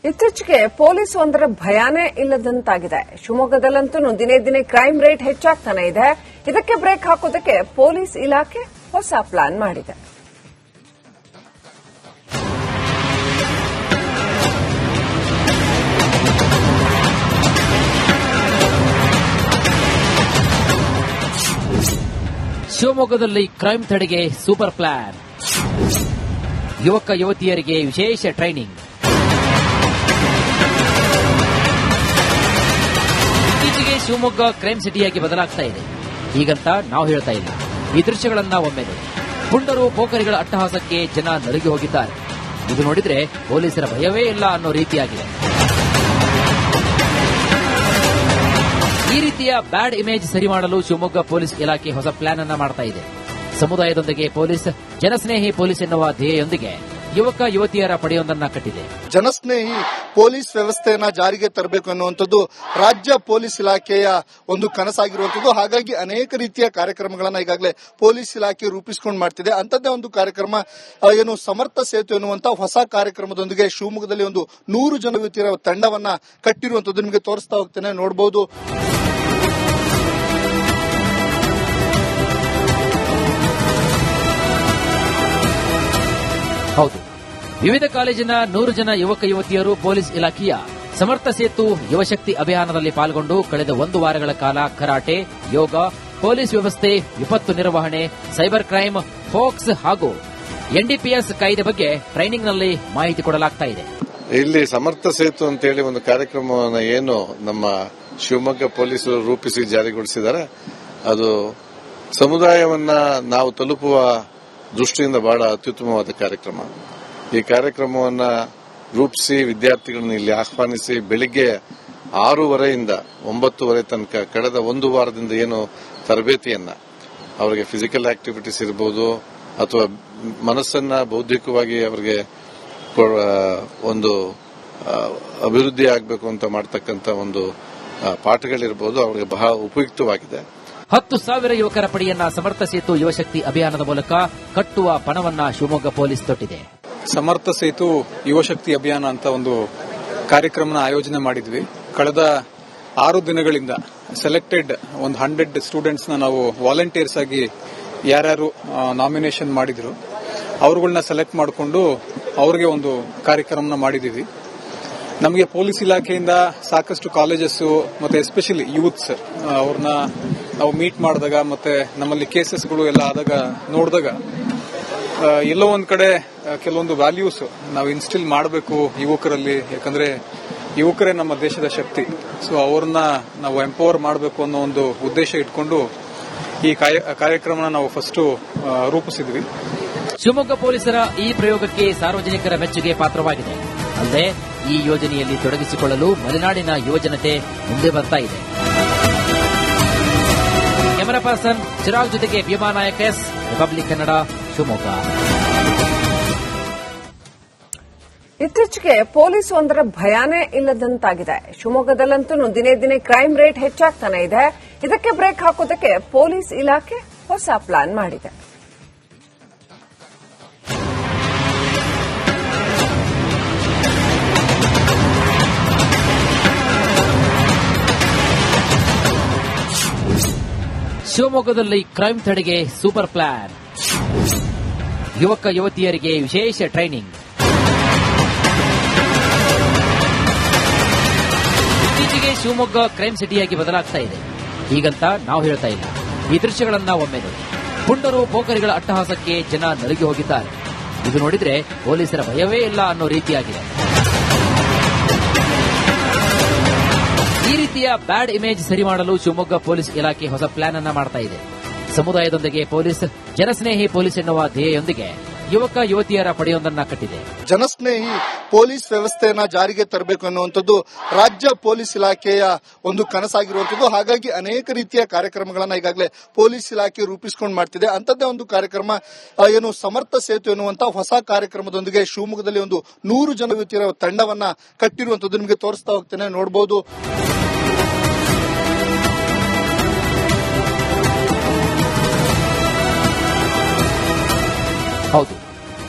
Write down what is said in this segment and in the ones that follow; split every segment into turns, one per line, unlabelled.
ಇತ್ತೀಚೆಗೆ ಪೊಲೀಸ್ ಒಂದರ ಭಯಾನೇ ಇಲ್ಲದಂತಾಗಿದೆ. ಶಿವಮೊಗ್ಗದಲ್ಲಂತೂ ದಿನೇ ದಿನೇ ಕ್ರೈಮ್ ರೇಟ್ ಹೆಚ್ಚಾಗ್ತಾನೆ ಇದೆ. ಇದಕ್ಕೆ ಬ್ರೇಕ್ ಹಾಕೋದಕ್ಕೆ ಪೊಲೀಸ್ ಇಲಾಖೆ ಹೊಸ ಪ್ಲಾನ್ ಮಾಡಿದೆ.
ಶಿವಮೊಗ್ಗದಲ್ಲಿ ಕ್ರೈಮ್ ತಡೆಗೆ ಸೂಪರ್ ಪ್ಲಾನ್. ಯುವಕ ಯುವತಿಯರಿಗೆ ವಿಶೇಷ ಟ್ರೈನಿಂಗ್. ಇತ್ತೀಚೆಗೆ ಶಿವಮೊಗ್ಗ ಕ್ರೈಮ್ ಸಿಟಿಯಾಗಿ ಬದಲಾಗ್ತಾ ಇದೆ. ಹೀಗಂತ ನಾವು ಹೇಳ್ತಾ ಇಲ್ಲ. ಈ ದೃಶ್ಯಗಳನ್ನ ಒಮ್ಮೆ ನೋಡಿ. ಪುಂಡರು ಪೋಖರಿಗಳ ಅಟ್ಟಹಾಸಕ್ಕೆ ಜನ ನಲುಗಿ ಹೋಗಿದ್ದಾರೆ. ಇದು ನೋಡಿದ್ರೆ ಪೊಲೀಸರ ಭಯವೇ ಇಲ್ಲ ಅನ್ನೋ ರೀತಿಯಾಗಿದೆ. ಈ ರೀತಿಯ ಬ್ಯಾಡ್ ಇಮೇಜ್ ಸರಿ ಮಾಡಲು ಶಿವಮೊಗ್ಗ ಪೊಲೀಸ್ ಇಲಾಖೆ ಹೊಸ ಪ್ಲಾನ್ ಅನ್ನ ಮಾಡ್ತಾ ಇದೆ. ಸಮುದಾಯದೊಂದಿಗೆ ಪೊಲೀಸ್, ಜನಸ್ನೇಹಿ ಪೊಲೀಸ್ ಎನ್ನುವ ಧ್ಯೇಯದೊಂದಿಗೆ ಯುವಕ ಯುವತಿಯರ ಪಡೆಯೊಂದನ್ನು ಕಟ್ಟಿದೆ.
ಜನಸ್ನೇಹಿ ಪೊಲೀಸ್ ವ್ಯವಸ್ಥೆಯನ್ನ ಜಾರಿಗೆ ತರಬೇಕು ಅನ್ನುವಂಥದ್ದು ರಾಜ್ಯ ಪೊಲೀಸ್ ಇಲಾಖೆಯ ಒಂದು ಕನಸಾಗಿರುವಂಥದ್ದು. ಹಾಗಾಗಿ ಅನೇಕ ರೀತಿಯ ಕಾರ್ಯಕ್ರಮಗಳನ್ನ ಈಗಾಗಲೇ ಪೊಲೀಸ್ ಇಲಾಖೆ ರೂಪಿಸಿಕೊಂಡು ಮಾಡ್ತಿದೆ. ಅಂತದ್ದೇ ಒಂದು ಕಾರ್ಯಕ್ರಮ ಏನು ಸಮರ್ಥ ಸೇತು ಎನ್ನುವಂತ ಹೊಸ ಕಾರ್ಯಕ್ರಮದೊಂದಿಗೆ ಶಿವಮೊಗ್ಗದಲ್ಲಿ ಒಂದು 100 ಜನ ಯುವತಿಯರ ತಂಡವನ್ನ ಕಟ್ಟಿರುವಂತದ್ದು ನಿಮಗೆ ತೋರಿಸ್ತಾ ಹೋಗ್ತೇನೆ, ನೋಡಬಹುದು.
ಹೌದು, ವಿವಿಧ ಕಾಲೇಜಿನ 100 ಜನ ಯುವಕ ಯುವತಿಯರು ಪೊಲೀಸ್ ಇಲಾಖೆಯ ಸಮರ್ಥ ಸೇತು ಯುವಶಕ್ತಿ ಅಭಿಯಾನದಲ್ಲಿ ಪಾಲ್ಗೊಂಡು ಕಳೆದ 1 ವಾರಗಳ ಕಾಲ ಕರಾಟೆ, ಯೋಗ, ಪೊಲೀಸ್ ವ್ಯವಸ್ಥೆ, ವಿಪತ್ತು ನಿರ್ವಹಣೆ, ಸೈಬರ್ ಕ್ರೈಮ್, ಫೋಕ್ಸ್ ಹಾಗೂ ಎನ್ಡಿಪಿಎಸ್ ಕಾಯ್ದೆ ಬಗ್ಗೆ ಟ್ರೈನಿಂಗ್ನಲ್ಲಿ ಮಾಹಿತಿ ಕೊಡಲಾಗ್ತಾ ಇದೆ.
ಇಲ್ಲಿ ಸಮರ್ಥ ಸೇತು ಅಂತೇಳಿ ಒಂದು ಕಾರ್ಯಕ್ರಮವನ್ನು ಏನು ನಮ್ಮ ಶಿವಮೊಗ್ಗ ಪೊಲೀಸರು ರೂಪಿಸಿ ಜಾರಿಗೊಳಿಸಿದ್ದಾರೆ, ಅದು ಸಮುದಾಯವನ್ನ ನಾವು ತಲುಪುವ ದೃಷ್ಟಿಯಿಂದ ಬಹಳ ಅತ್ಯುತ್ತಮವಾದ ಕಾರ್ಯಕ್ರಮ. ಈ ಕಾರ್ಯಕ್ರಮವನ್ನು ರೂಪಿಸಿ ವಿದ್ಯಾರ್ಥಿಗಳನ್ನು ಇಲ್ಲಿ ಆಹ್ವಾನಿಸಿ ಬೆಳಿಗ್ಗೆ 6:30ಯಿಂದ 9:30 ತನಕ ಕಳೆದ 1 ವಾರದಿಂದ ಏನು ತರಬೇತಿಯನ್ನ ಅವರಿಗೆ ಫಿಸಿಕಲ್ ಆಕ್ಟಿವಿಟೀಸ್ ಇರಬಹುದು ಅಥವಾ ಮನಸ್ಸನ್ನ ಬೌದ್ಧಿಕವಾಗಿ ಅವರಿಗೆ ಒಂದು ಅಭಿವೃದ್ಧಿ ಆಗಬೇಕು ಅಂತ ಮಾಡತಕ್ಕಂಥ ಒಂದು ಪಾಠಗಳಿರಬಹುದು, ಅವರಿಗೆ ಬಹಳ ಉಪಯುಕ್ತವಾಗಿದೆ.
10,000 ಯುವಕರ ಪಡೆಯನ್ನ ಸಮರ್ಥ ಸೇತು ಯುವಶಕ್ತಿ ಅಭಿಯಾನದ ಮೂಲಕ ಕಟ್ಟುವ ಪಣವನ್ನ ಶಿವಮೊಗ್ಗ ಪೊಲೀಸ್ ತೊಟ್ಟಿದೆ.
ಸಮರ್ಥ ಸೇತು ಯುವಶಕ್ತಿ ಅಭಿಯಾನ ಅಂತ ಒಂದು ಕಾರ್ಯಕ್ರಮನ ಆಯೋಜನೆ ಮಾಡಿದ್ವಿ. ಕಳೆದ 6 ದಿನಗಳಿಂದ ಸೆಲೆಕ್ಟೆಡ್ 100 ಸ್ಟೂಡೆಂಟ್ಸ್ ನಾವು ವಾಲಂಟಿಯರ್ಸ್ ಆಗಿ ಯಾರ್ಯಾರು ನಾಮಿನೇಷನ್ ಮಾಡಿದ್ರು ಅವರುಗಳನ್ನ ಸೆಲೆಕ್ಟ್ ಮಾಡಿಕೊಂಡು ಅವರಿಗೆ ಒಂದು ಕಾರ್ಯಕ್ರಮನ ಮಾಡಿದೀವಿ. ನಮಗೆ ಪೊಲೀಸ್ ಇಲಾಖೆಯಿಂದ ಸಾಕಷ್ಟು ಕಾಲೇಜಸ್ ಮತ್ತೆ ಎಸ್ಪೆಷಲಿ ಯೂತ್ಸ್ ಅವ್ರನ್ನ ನಾವು ಮೀಟ್ ಮಾಡಿದಾಗ ಮತ್ತೆ ನಮ್ಮಲ್ಲಿ ಕೇಸಸ್ಗಳು ಎಲ್ಲ ಆದಾಗ ನೋಡಿದಾಗ ಎಲ್ಲೋ ಒಂದ್ ಕಡೆ ಕೆಲವೊಂದು ವ್ಯಾಲ್ಯೂಸ್ ನಾವು ಇನ್ಸ್ಟಿಲ್ ಮಾಡಬೇಕು ಯುವಕರಲ್ಲಿ. ಯಾಕಂದ್ರೆ ಯುವಕರೇ ನಮ್ಮ ದೇಶದ ಶಕ್ತಿ. ಸೊ ಅವ್ರನ್ನ ನಾವು ಎಂಪವರ್ ಮಾಡಬೇಕು ಅನ್ನೋ ಒಂದು ಉದ್ದೇಶ ಇಟ್ಕೊಂಡು ಈ ಕಾರ್ಯಕ್ರಮನ ನಾವು ಫಸ್ಟ್ ರೂಪಿಸಿದ್ವಿ.
ಶಿವಮೊಗ್ಗ ಪೊಲೀಸರ ಈ ಪ್ರಯೋಗಕ್ಕೆ ಸಾರ್ವಜನಿಕರ ಮೆಚ್ಚುಗೆ ಪಾತ್ರವಾಗಿದೆ. ಅಲ್ಲದೆ ಈ ಯೋಜನೆಯಲ್ಲಿ ತೊಡಗಿಸಿಕೊಳ್ಳಲು ಮಲೆನಾಡಿನ ಯುವಜನತೆ ಮುಂದೆ ಬರ್ತಾ ಇದೆ. ಕ್ಯಾಮರಾ ಪರ್ಸನ್ ಚಿರಾಗ್ ಜೊತೆಗೆ ಭೀಮಾ ನಾಯಕ್, ಎಸ್ ರಿಪಬ್ಲಿಕ್ ಕನ್ನಡ, ಶಿವಮೊಗ್ಗ.
ಇತ್ತೀಚೆಗೆ ಪೊಲೀಸ್ ಒಂದರ ಭಯಾನೇ ಇಲ್ಲದಂತಾಗಿದೆ. ಶಿವಮೊಗ್ಗದಲ್ಲಂತೂ ದಿನೇ ದಿನೇ ಕ್ರೈಮ್ ರೇಟ್ ಹೆಚ್ಚಾಗ್ತಾನೆ ಇದೆ. ಇದಕ್ಕೆ ಬ್ರೇಕ್ ಹಾಕೋದಕ್ಕೆ ಪೊಲೀಸ್ ಇಲಾಖೆ ಹೊಸ ಪ್ಲಾನ್ ಮಾಡಿದೆ.
ಶಿವಮೊಗ್ಗದಲ್ಲಿ ಕ್ರೈಮ್ ತಡೆಗೆ ಸೂಪರ್ ಪ್ಲಾನ್. ಯುವಕ ಯುವತಿಯರಿಗೆ ವಿಶೇಷ ಟ್ರೈನಿಂಗ್. ಇತ್ತೀಚೆಗೆ ಶಿವಮೊಗ್ಗ ಕ್ರೈಮ್ ಸಿಟಿಯಾಗಿ ಬದಲಾಗ್ತಾ ಇದೆ. ಹೀಗಂತ ನಾವು ಹೇಳ್ತಾ ಇಲ್ಲ. ಈ ದೃಶ್ಯಗಳನ್ನ ಒಮ್ಮೆ ನೋಡಿ. ಪುಂಡರು ಪೋಖರಿಗಳ ಅಟ್ಟಹಾಸಕ್ಕೆ ಜನ ನಲುಗಿ ಹೋಗಿದ್ದಾರೆ. ಇದು ನೋಡಿದ್ರೆ ಪೊಲೀಸರ ಭಯವೇ ಇಲ್ಲ ಅನ್ನೋ ರೀತಿಯಾಗಿದೆ. ಈ ರೀತಿಯ ಬ್ಯಾಡ್ ಇಮೇಜ್ ಸರಿ ಮಾಡಲು ಶಿವಮೊಗ್ಗ ಪೊಲೀಸ್ ಇಲಾಖೆ ಹೊಸ ಪ್ಲಾನ್ ಅನ್ನ ಮಾಡ್ತಾ ಇದೆ. ಸಮುದಾಯದೊಂದಿಗೆ ಪೊಲೀಸ್, ಜನಸ್ನೇಹಿ ಪೊಲೀಸ್ ಎನ್ನುವ ಧ್ಯೇಯದೊಂದಿಗೆ ಯುವಕ ಯುವತಿಯರ ಪಡೆಯೊಂದನ್ನ ಕಟ್ಟಿದೆ.
ಜನಸ್ನೇಹಿ ಪೊಲೀಸ್ ವ್ಯವಸ್ಥೆಯನ್ನ ಜಾರಿಗೆ ತರಬೇಕು ಅನ್ನುವಂಥದ್ದು ರಾಜ್ಯ ಪೊಲೀಸ್ ಇಲಾಖೆಯ ಒಂದು ಕನಸಾಗಿರುವಂಥದ್ದು. ಹಾಗಾಗಿ ಅನೇಕ ರೀತಿಯ ಕಾರ್ಯಕ್ರಮಗಳನ್ನ ಈಗಾಗಲೇ ಪೊಲೀಸ್ ಇಲಾಖೆ ರೂಪಿಸಿಕೊಂಡು ಮಾಡ್ತಿದೆ. ಅಂತದ್ದೇ ಒಂದು ಕಾರ್ಯಕ್ರಮ ಏನು ಸಮರ್ಥ ಸೇತು ಎನ್ನುವಂತ ಹೊಸ ಕಾರ್ಯಕ್ರಮದೊಂದಿಗೆ ಶಿವಮೊಗ್ಗದಲ್ಲಿ ಒಂದು 100 ಜನ ಯುವತಿಯರ ತಂಡವನ್ನ ಕಟ್ಟಿರುವಂಥದ್ದು ನಿಮಗೆ ತೋರಿಸ್ತಾ ಹೋಗ್ತೇನೆ, ನೋಡಬಹುದು.
ಹೌದು,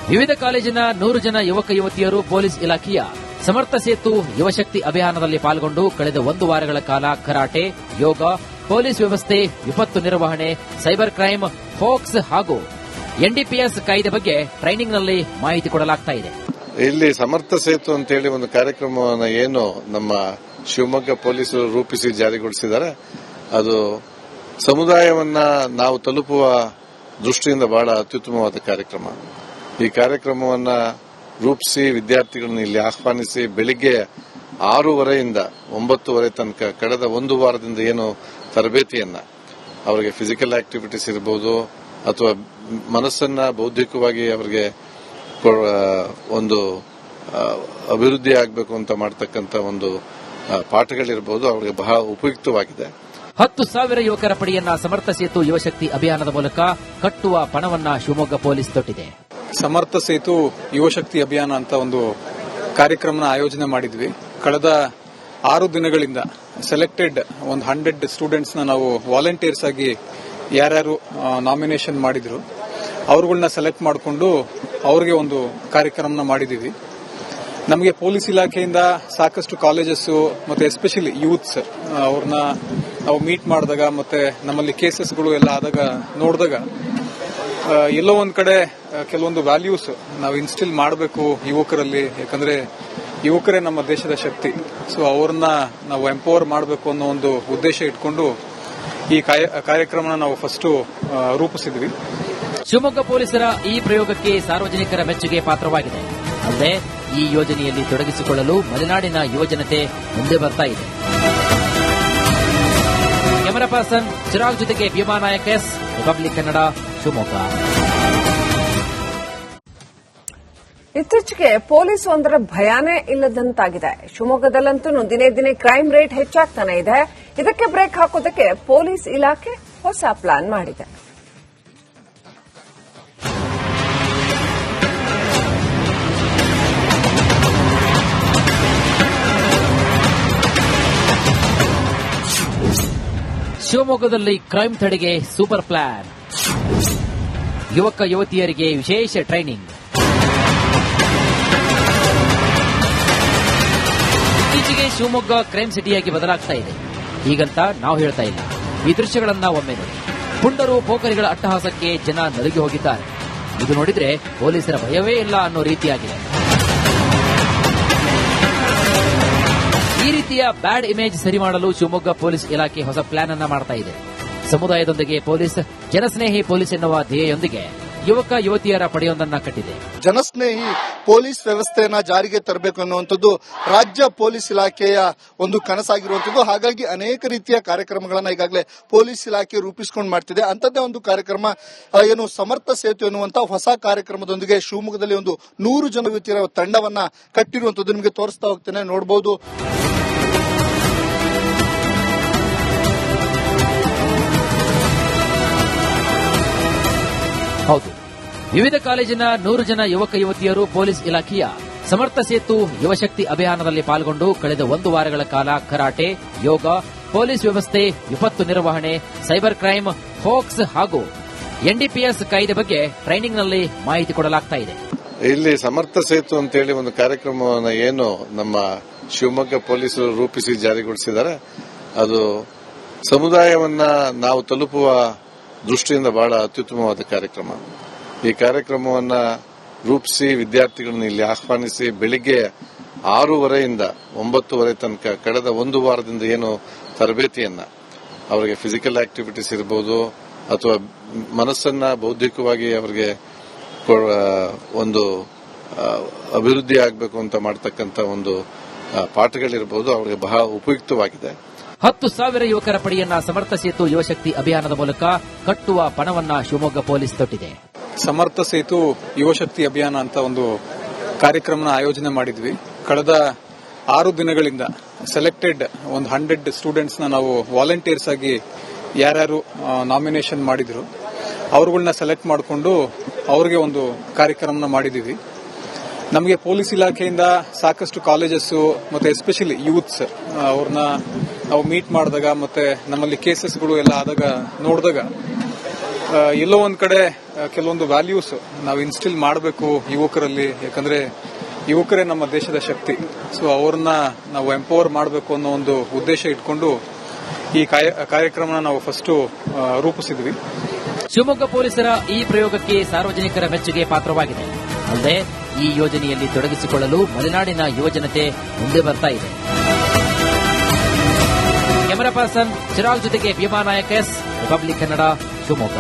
ವಿವಿಧ ಕಾಲೇಜಿನ 100 ಜನ ಯುವಕ ಯುವತಿಯರು ಪೊಲೀಸ್ ಇಲಾಖೆಯ ಸಮರ್ಥ ಸೇತು ಯುವಶಕ್ತಿ ಅಭಿಯಾನದಲ್ಲಿ ಪಾಲ್ಗೊಂಡು ಕಳೆದ 1 ವಾರಗಳ ಕಾಲ ಕರಾಟೆ, ಯೋಗ, ಪೊಲೀಸ್ ವ್ಯವಸ್ಥೆ, ವಿಪತ್ತು ನಿರ್ವಹಣೆ, ಸೈಬರ್ ಕ್ರೈಮ್, ಫೋಕ್ಸ್ ಹಾಗೂ ಎನ್ಡಿಪಿಎಸ್ ಕಾಯ್ದೆ ಬಗ್ಗೆ ಟ್ರೈನಿಂಗ್ನಲ್ಲಿ ಮಾಹಿತಿ ಕೊಡಲಾಗ್ತಾ ಇದೆ.
ಇಲ್ಲಿ ಸಮರ್ಥ ಸೇತು ಅಂತೇಳಿ ಒಂದು ಕಾರ್ಯಕ್ರಮವನ್ನು ಏನು ನಮ್ಮ ಶಿವಮೊಗ್ಗ ಪೊಲೀಸರು ರೂಪಿಸಿ ಜಾರಿಗೊಳಿಸಿದ್ದಾರೆ, ಅದು ಸಮುದಾಯವನ್ನ ನಾವು ತಲುಪುವ ದೃಷ್ಟಿಯಿಂದ ಬಹಳ ಅತ್ಯುತ್ತಮವಾದ ಕಾರ್ಯಕ್ರಮ. ಈ ಕಾರ್ಯಕ್ರಮವನ್ನ ರೂಪಿಸಿ ವಿದ್ಯಾರ್ಥಿಗಳನ್ನು ಇಲ್ಲಿ ಆಹ್ವಾನಿಸಿ ಬೆಳಿಗ್ಗೆ 6:30ಯಿಂದ 9:30 ತನಕ ಕಳೆದ 1 ವಾರದಿಂದ ಏನು ತರಬೇತಿಯನ್ನ ಅವರಿಗೆ ಫಿಸಿಕಲ್ ಆಕ್ಟಿವಿಟೀಸ್ ಇರಬಹುದು ಅಥವಾ ಮನಸ್ಸನ್ನ ಬೌದ್ಧಿಕವಾಗಿ ಅವರಿಗೆ ಒಂದು ಅಭಿವೃದ್ಧಿ ಆಗಬೇಕು ಅಂತ ಮಾಡತಕ್ಕಂತ ಒಂದು ಪಾಠಗಳಿರಬಹುದು, ಅವರಿಗೆ ಬಹಳ ಉಪಯುಕ್ತವಾಗಿದೆ.
10,000 ಯುವಕರ ಪಡೆಯನ್ನ ಸಮರ್ಥ ಸೇತು ಯುವಶಕ್ತಿ ಅಭಿಯಾನದ ಮೂಲಕ ಕಟ್ಟುವ ಪಣವನ್ನ ಶಿವಮೊಗ್ಗ ಪೊಲೀಸ್ ತೊಟ್ಟಿದೆ.
ಸಮರ್ಥ ಸೇತು ಯುವಶಕ್ತಿ ಅಭಿಯಾನ ಅಂತ ಒಂದು ಕಾರ್ಯಕ್ರಮನ ಆಯೋಜನೆ ಮಾಡಿದ್ವಿ. ಕಳೆದ 6 ದಿನಗಳಿಂದ ಸೆಲೆಕ್ಟೆಡ್ ಒಂದು 100 ಸ್ಟೂಡೆಂಟ್ಸ್ ನಾವು ವಾಲಂಟಿಯರ್ಸ್ ಆಗಿ ಯಾರ್ಯಾರು ನಾಮಿನೇಷನ್ ಮಾಡಿದ್ರು ಅವರುಗಳನ್ನ ಸೆಲೆಕ್ಟ್ ಮಾಡಿಕೊಂಡು ಅವ್ರಿಗೆ ಒಂದು ಕಾರ್ಯಕ್ರಮನ ಮಾಡಿದೀವಿ. ನಮಗೆ ಪೊಲೀಸ್ ಇಲಾಖೆಯಿಂದ ಸಾಕಷ್ಟು ಕಾಲೇಜಸ್ ಮತ್ತೆ ಎಸ್ಪೆಷಲಿ ಯೂತ್ಸ್ ಅವ್ರನ್ನ ನಾವು ಮೀಟ್ ಮಾಡಿದಾಗ ಮತ್ತೆ ನಮ್ಮಲ್ಲಿ ಕೇಸಸ್ಗಳು ಎಲ್ಲ ಆದಾಗ ನೋಡಿದಾಗ ಎಲ್ಲೋ ಒಂದ್ ಕಡೆ ಕೆಲವೊಂದು ವ್ಯಾಲ್ಯೂಸ್ ನಾವು ಇನ್ಸ್ಟಿಲ್ ಮಾಡಬೇಕು ಯುವಕರಲ್ಲಿ. ಯಾಕಂದ್ರೆ ಯುವಕರೇ ನಮ್ಮ ದೇಶದ ಶಕ್ತಿ. ಸೊ ಅವ್ರನ್ನ ನಾವು ಎಂಪವರ್ ಮಾಡಬೇಕು ಅನ್ನೋ ಒಂದು ಉದ್ದೇಶ ಇಟ್ಕೊಂಡು ಈ ಕಾರ್ಯಕ್ರಮನ ನಾವು ಫಸ್ಟ್ ರೂಪಿಸಿದ್ವಿ.
ಶಿವಮೊಗ್ಗ ಪೊಲೀಸರ ಈ ಪ್ರಯೋಗಕ್ಕೆ ಸಾರ್ವಜನಿಕರ ಮೆಚ್ಚುಗೆ ಪಾತ್ರವಾಗಿದೆ. ಅಲ್ಲದೆ ಈ ಯೋಜನೆಯಲ್ಲಿ ತೊಡಗಿಸಿಕೊಳ್ಳಲು ಮಲೆನಾಡಿನ ಯುವಜನತೆ ಮುಂದೆ ಬರ್ತಾ ಇದೆ. ಕ್ಯಾಮರಾ ಪರ್ಸನ್ ಚಿರಾಗ್ ಜೊತೆಗೆ ಭೀಮಾ ನಾಯಕ್, ಎಸ್, ರಿಪಬ್ಲಿಕ್ ಕನ್ನಡ, ಶಿವಮೊಗ್ಗ.
ಇತ್ತೀಚೆಗೆ ಪೊಲೀಸ್ ಒಂದರ ಭಯಾನೇ ಇಲ್ಲದಂತಾಗಿದೆ. ಶಿವಮೊಗ್ಗದಲ್ಲಂತೂ ದಿನೇ ದಿನೇ ಕ್ರೈಮ್ ರೇಟ್ ಹೆಚ್ಚಾಗ್ತಾನೆ ಇದೆ. ಇದಕ್ಕೆ ಬ್ರೇಕ್ ಹಾಕೋದಕ್ಕೆ ಪೊಲೀಸ್ ಇಲಾಖೆ ಹೊಸ ಪ್ಲಾನ್ ಮಾಡಿದೆ.
ಶಿವಮೊಗ್ಗದಲ್ಲಿ ಕ್ರೈಮ್ ತಡೆಗೆ ಸೂಪರ್ ಪ್ಲಾನ್. ಯುವಕ ಯುವತಿಯರಿಗೆ ವಿಶೇಷ ಟ್ರೈನಿಂಗ್. ಇತ್ತೀಚೆಗೆ ಶಿವಮೊಗ್ಗ ಕ್ರೈಮ್ ಸಿಟಿಯಾಗಿ ಬದಲಾಗ್ತಾ ಇದೆ. ಹೀಗಂತ ನಾವು ಹೇಳ್ತಾ ಇಲ್ಲ. ಈ ದೃಶ್ಯಗಳನ್ನ ಒಮ್ಮೆ ನೋಡಿ. ಪುಂಡರು ಪೋಖರಿಗಳ ಅಟ್ಟಹಾಸಕ್ಕೆ ಜನ ನಲುಗಿ ಹೋಗಿದ್ದಾರೆ. ಇದು ನೋಡಿದ್ರೆ ಪೊಲೀಸರ ಭಯವೇ ಇಲ್ಲ ಅನ್ನೋ ರೀತಿಯಾಗಿದೆ. ಈ ರೀತಿಯ ಬ್ಯಾಡ್ ಇಮೇಜ್ ಸರಿ ಮಾಡಲು ಶಿವಮೊಗ್ಗ ಪೊಲೀಸ್ ಇಲಾಖೆ ಹೊಸ ಪ್ಲಾನ್ ಅನ್ನ ಮಾಡ್ತಾ ಇದೆ. ಸಮುದಾಯದೊಂದಿಗೆ ಪೊಲೀಸ್, ಜನಸ್ನೇಹಿ ಪೊಲೀಸ್ ಎನ್ನುವ ಧ್ಯೇಯದೊಂದಿಗೆ ಯುವಕ ಯುವತಿಯರ ಪಡೆಯೊಂದನ್ನ ಕಟ್ಟಿದೆ.
ಜನಸ್ನೇಹಿ ಪೊಲೀಸ್ ವ್ಯವಸ್ಥೆಯನ್ನ ಜಾರಿಗೆ ತರಬೇಕು ಅನ್ನುವಂಥದ್ದು ರಾಜ್ಯ ಪೊಲೀಸ್ ಇಲಾಖೆಯ ಒಂದು ಕನಸಾಗಿರುವಂಥದ್ದು. ಹಾಗಾಗಿ ಅನೇಕ ರೀತಿಯ ಕಾರ್ಯಕ್ರಮಗಳನ್ನ ಈಗಾಗಲೇ ಪೊಲೀಸ್ ಇಲಾಖೆ ರೂಪಿಸಿಕೊಂಡು ಮಾಡ್ತಿದೆ. ಅಂತದ್ದೇ ಒಂದು ಕಾರ್ಯಕ್ರಮ ಏನು ಸಮರ್ಥ ಸೇತು ಎನ್ನುವಂತ ಹೊಸ ಕಾರ್ಯಕ್ರಮದೊಂದಿಗೆ ಶಿವಮೊಗ್ಗದಲ್ಲಿ ಒಂದು 100 ಜನ ಯುವತಿಯರ ತಂಡವನ್ನ ಕಟ್ಟಿರುವಂತದ್ದು ನಿಮಗೆ ತೋರಿಸ್ತಾ ಹೋಗ್ತೇನೆ, ನೋಡಬಹುದು.
ಹೌದು, ವಿವಿಧ ಕಾಲೇಜಿನ 100 ಜನ ಯುವಕ ಯುವತಿಯರು ಪೊಲೀಸ್ ಇಲಾಖೆಯ ಸಮರ್ಥ ಸೇತು ಯುವಶಕ್ತಿ ಅಭಿಯಾನದಲ್ಲಿ ಪಾಲ್ಗೊಂಡು ಕಳೆದ 1 ವಾರಗಳ ಕಾಲ ಕರಾಟೆ, ಯೋಗ, ಪೊಲೀಸ್ ವ್ಯವಸ್ಥೆ, ವಿಪತ್ತು ನಿರ್ವಹಣೆ, ಸೈಬರ್ ಕ್ರೈಮ್, ಫೋಕ್ಸ್ ಹಾಗೂ ಎನ್ಡಿಪಿಎಸ್ ಕಾಯ್ದೆ ಬಗ್ಗೆ ಟ್ರೈನಿಂಗ್ನಲ್ಲಿ ಮಾಹಿತಿ ಕೊಡಲಾಗ್ತಾ ಇದೆ.
ಇಲ್ಲಿ ಸಮರ್ಥ ಸೇತು ಅಂತೇಳಿ ಒಂದು ಕಾರ್ಯಕ್ರಮವನ್ನು ಏನು ನಮ್ಮ ಶಿವಮೊಗ್ಗ ಪೊಲೀಸರು ರೂಪಿಸಿ ಜಾರಿಗೊಳಿಸಿದ್ದಾರೆ, ಅದು ಸಮುದಾಯವನ್ನ ನಾವು ತಲುಪುವ ದೃಷ್ಟಿಯಿಂದ ಬಹಳ ಅತ್ಯುತ್ತಮವಾದ ಕಾರ್ಯಕ್ರಮ. ಈ ಕಾರ್ಯಕ್ರಮವನ್ನ ರೂಪಿಸಿ ವಿದ್ಯಾರ್ಥಿಗಳನ್ನು ಇಲ್ಲಿ ಆಹ್ವಾನಿಸಿ ಬೆಳಿಗ್ಗೆ 6:30ಯಿಂದ 9:30 ತನಕ ಕಳೆದ 1 ವಾರದಿಂದ ಏನು ತರಬೇತಿಯನ್ನ ಅವರಿಗೆ ಫಿಸಿಕಲ್ ಆಕ್ಟಿವಿಟೀಸ್ ಇರಬಹುದು ಅಥವಾ ಮನಸ್ಸನ್ನ ಬೌದ್ಧಿಕವಾಗಿ ಅವರಿಗೆ ಒಂದು ಅಭಿವೃದ್ಧಿ ಆಗಬೇಕು ಅಂತ ಮಾಡತಕ್ಕಂತ ಒಂದು ಪಾಠಗಳಿರಬಹುದು, ಅವರಿಗೆ ಬಹಳ ಉಪಯುಕ್ತವಾಗಿದೆ.
10,000 ಯುವಕರ ಪಡೆಯನ್ನ ಸಮರ್ಥ ಸೇತು ಯುವಶಕ್ತಿ ಅಭಿಯಾನದ ಮೂಲಕ ಕಟ್ಟುವ ಪಣವನ್ನ ಶಿವಮೊಗ್ಗ ಪೊಲೀಸ್ ತೊಟ್ಟಿದೆ.
ಸಮರ್ಥ ಸೇತು ಯುವಶಕ್ತಿ ಅಭಿಯಾನ ಅಂತ ಒಂದು ಕಾರ್ಯಕ್ರಮನ ಆಯೋಜನೆ ಮಾಡಿದ್ವಿ. ಕಳೆದ 6 ದಿನಗಳಿಂದ ಸೆಲೆಕ್ಟೆಡ್ ಒಂದು 100 ಸ್ಟೂಡೆಂಟ್ಸ್ ನಾವು ವಾಲಂಟಿಯರ್ಸ್ ಆಗಿ ಯಾರ್ಯಾರು ನಾಮಿನೇಷನ್ ಮಾಡಿದ್ರು ಅವ್ರುಗಳನ್ನ ಸೆಲೆಕ್ಟ್ ಮಾಡಿಕೊಂಡು ಅವ್ರಿಗೆ ಒಂದು ಕಾರ್ಯಕ್ರಮನ ಮಾಡಿದೀವಿ. ನಮಗೆ ಪೊಲೀಸ್ ಇಲಾಖೆಯಿಂದ ಸಾಕಷ್ಟು ಕಾಲೇಜಸ್ ಮತ್ತೆ ಎಸ್ಪೆಷಲಿ ಯೂತ್ಸ್ ಅವ್ರನ್ನ ನಾವು ಮೀಟ್ ಮಾಡಿದಾಗ ಮತ್ತೆ ನಮ್ಮಲ್ಲಿ ಕೇಸಸ್ಗಳು ಎಲ್ಲ ಆದಾಗ ನೋಡಿದಾಗ ಎಲ್ಲೋ ಒಂದ್ ಕಡೆ ಕೆಲವೊಂದು ವ್ಯಾಲ್ಯೂಸ್ ನಾವು ಇನ್ಸ್ಟಿಲ್ ಮಾಡಬೇಕು ಯುವಕರಲ್ಲಿ. ಯಾಕಂದ್ರೆ ಯುವಕರೇ ನಮ್ಮ ದೇಶದ ಶಕ್ತಿ. ಸೊ ಅವ್ರನ್ನ ನಾವು ಎಂಪವರ್ ಮಾಡಬೇಕು ಅನ್ನೋ ಒಂದು ಉದ್ದೇಶ ಇಟ್ಕೊಂಡು ಈ ಕಾರ್ಯಕ್ರಮನ ನಾವು ಫಸ್ಟ್ ರೂಪಿಸಿದ್ವಿ.
ಶಿವಮೊಗ್ಗ ಪೊಲೀಸರ ಈ ಪ್ರಯೋಗಕ್ಕೆ ಸಾರ್ವಜನಿಕರ ಮೆಚ್ಚುಗೆ ಪಾತ್ರವಾಗಿದೆ. ಅಲ್ಲದೆ ಈ ಯೋಜನೆಯಲ್ಲಿ ತೊಡಗಿಸಿಕೊಳ್ಳಲು ಮಲೆನಾಡಿನ ಯುವಜನತೆ ಮುಂದೆ ಬರ್ತಾ ಇದೆ. ಕ್ಯಾಮರಾ ಪರ್ಸನ್ ಚಿರಾಗ್ ಜೊತೆಗೆ ಭೀಮಾ ನಾಯಕ್, ರಿಪಬ್ಲಿಕ್ ಕನ್ನಡ, ಶಿವಮೊಗ್ಗ.